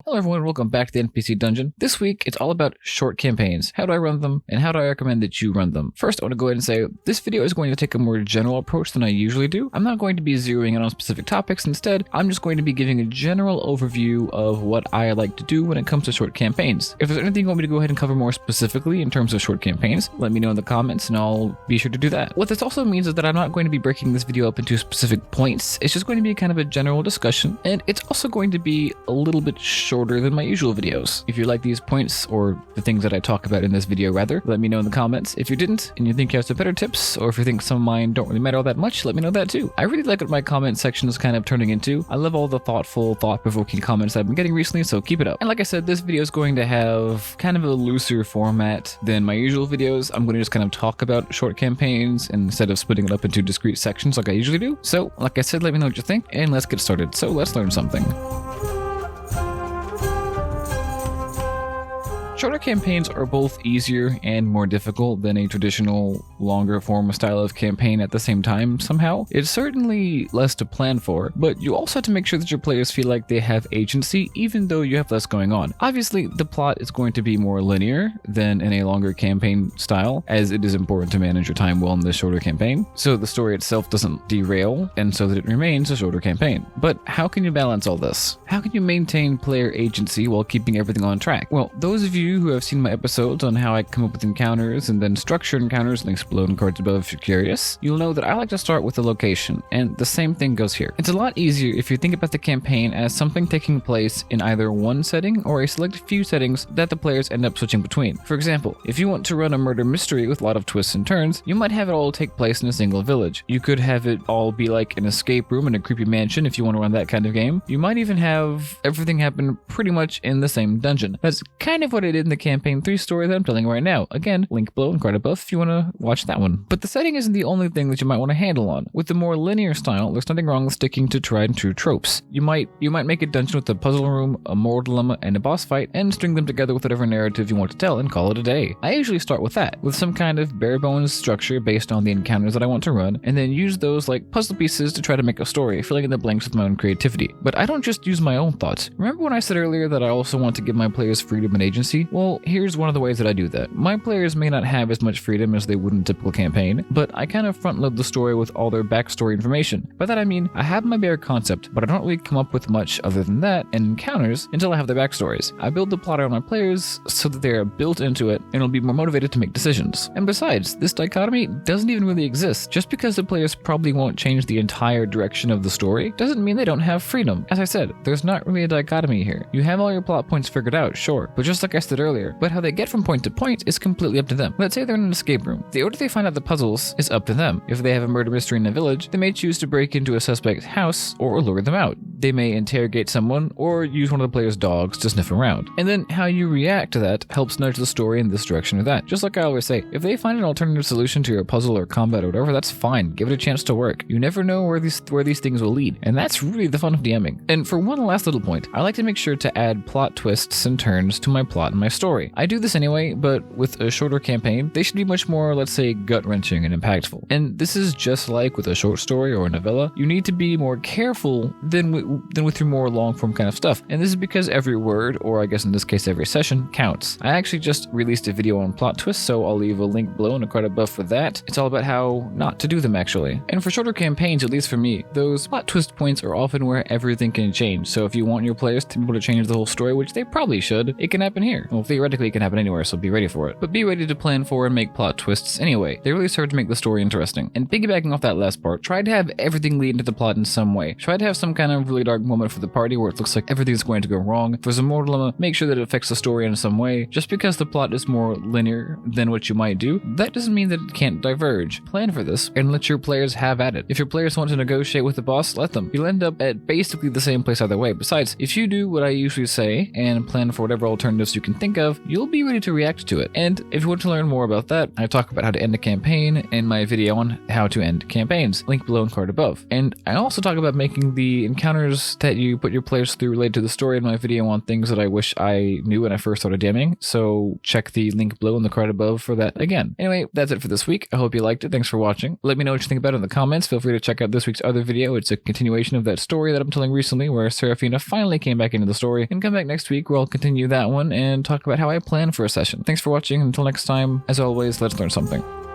Hello everyone, welcome back to the NPC Dungeon. This week, it's all about short campaigns. How do I run them, and how do I recommend that you run them? First, I want to go ahead and say, this video is going to take a more general approach than I usually do. I'm not going to be zeroing in on specific topics. Instead, I'm just going to be giving a general overview of what I like to do when it comes to short campaigns. If there's anything you want me to go ahead and cover more specifically in terms of short campaigns, let me know in the comments and I'll be sure to do that. What this also means is that I'm not going to be breaking this video up into specific points. It's just going to be kind of a general discussion, and it's also going to be a little bit shorter than my usual videos. If you like these points, or the things that I talk about in this video rather, let me know in the comments. If you didn't, and you think you have some better tips, or if you think some of mine don't really matter all that much, let me know that too. I really like what my comment section is kind of turning into. I love all the thoughtful, thought-provoking comments I've been getting recently, so keep it up. And like I said, this video is going to have kind of a looser format than my usual videos. I'm going to just kind of talk about short campaigns instead of splitting it up into discrete sections like I usually do. So, like I said, let me know what you think, and let's get started. So let's learn something. Shorter campaigns are both easier and more difficult than a traditional, longer form style of campaign at the same time somehow. It's certainly less to plan for, but you also have to make sure that your players feel like they have agency even though you have less going on. Obviously, the plot is going to be more linear than in a longer campaign style, as it is important to manage your time well in this shorter campaign, so the story itself doesn't derail, and so that it remains a shorter campaign. But how can you balance all this? How can you maintain player agency while keeping everything on track? Well, those of you who have seen my episodes on how I come up with encounters and then structure encounters, links below and cards above if you're curious, you'll know that I like to start with a location, and the same thing goes here. It's a lot easier if you think about the campaign as something taking place in either one setting or a select few settings that the players end up switching between. For example, if you want to run a murder mystery with a lot of twists and turns, you might have it all take place in a single village. You could have it all be like an escape room in a creepy mansion if you want to run that kind of game. You might even have everything happen pretty much in the same dungeon. That's kind of what I did in the Campaign 3 story that I'm telling right now. Again, link below and card above if you want to watch that one. But the setting isn't the only thing that you might want to handle on. With the more linear style, there's nothing wrong with sticking to tried and true tropes. You might make a dungeon with a puzzle room, a moral dilemma, and a boss fight, and string them together with whatever narrative you want to tell and call it a day. I usually start with that, with some kind of bare bones structure based on the encounters that I want to run, and then use those like puzzle pieces to try to make a story, filling in the blanks with my own creativity. But I don't just use my own thoughts. Remember when I said earlier that I also want to give my players freedom and agency? Well, here's one of the ways that I do that. My players may not have as much freedom as they would in a typical campaign, but I kind of front load the story with all their backstory information. By that I mean, I have my bare concept, but I don't really come up with much other than that and encounters until I have their backstories. I build the plot around my players so that they are built into it and will be more motivated to make decisions. And besides, this dichotomy doesn't even really exist. Just because the players probably won't change the entire direction of the story doesn't mean they don't have freedom. As I said, there's not really a dichotomy here. You have all your plot points figured out, sure, but just like I said earlier, but how they get from point to point is completely up to them. Let's say they're in an escape room. The order they find out the puzzles is up to them. If they have a murder mystery in a village, they may choose to break into a suspect's house or lure them out. They may interrogate someone or use one of the player's dogs to sniff around. And then how you react to that helps nudge the story in this direction or that. Just like I always say, if they find an alternative solution to your puzzle or combat or whatever, that's fine. Give it a chance to work. You never know where these things will lead. And that's really the fun of DMing. And for one last little point, I like to make sure to add plot twists and turns to my plot and my story. I do this anyway, but with a shorter campaign, they should be much more, let's say, gut-wrenching and impactful. And this is just like with a short story or a novella. You need to be more careful than with your more long-form kind of stuff. And this is because every word, or I guess in this case every session, counts. I actually just released a video on plot twists, so I'll leave a link below and a card above for that. It's all about how not to do them, actually. And for shorter campaigns, at least for me, those plot twist points are often where everything can change. So if you want your players to be able to change the whole story, which they probably should, it can happen here. Well, theoretically it can happen anywhere, so be ready for it. But be ready to plan for and make plot twists anyway. They really serve to make the story interesting. And piggybacking off that last part, try to have everything lead into the plot in some way. Try to have some kind of really dark moment for the party where it looks like everything's going to go wrong. If there's a moral dilemma, make sure that it affects the story in some way. Just because the plot is more linear than what you might do, that doesn't mean that it can't diverge. Plan for this and let your players have at it. If your players want to negotiate with the boss, let them. You'll end up at basically the same place either way. Besides, if you do what I usually say and plan for whatever alternatives you can think of, you'll be ready to react to it. And if you want to learn more about that, I talk about how to end a campaign in my video on how to end campaigns, link below and card above. And I also talk about making the encounters that you put your players through related to the story in my video on things that I wish I knew when I first started DMing, so check the link below and the card above for that again. Anyway, that's it for this week. I hope you liked it. Thanks for watching. Let me know what you think about it in the comments. Feel free to check out this week's other video. It's a continuation of that story that I'm telling recently where Serafina finally came back into the story, and come back next week where I'll continue that one and talk about how I plan for a session. Thanks for watching. Until next time, as always, let's learn something.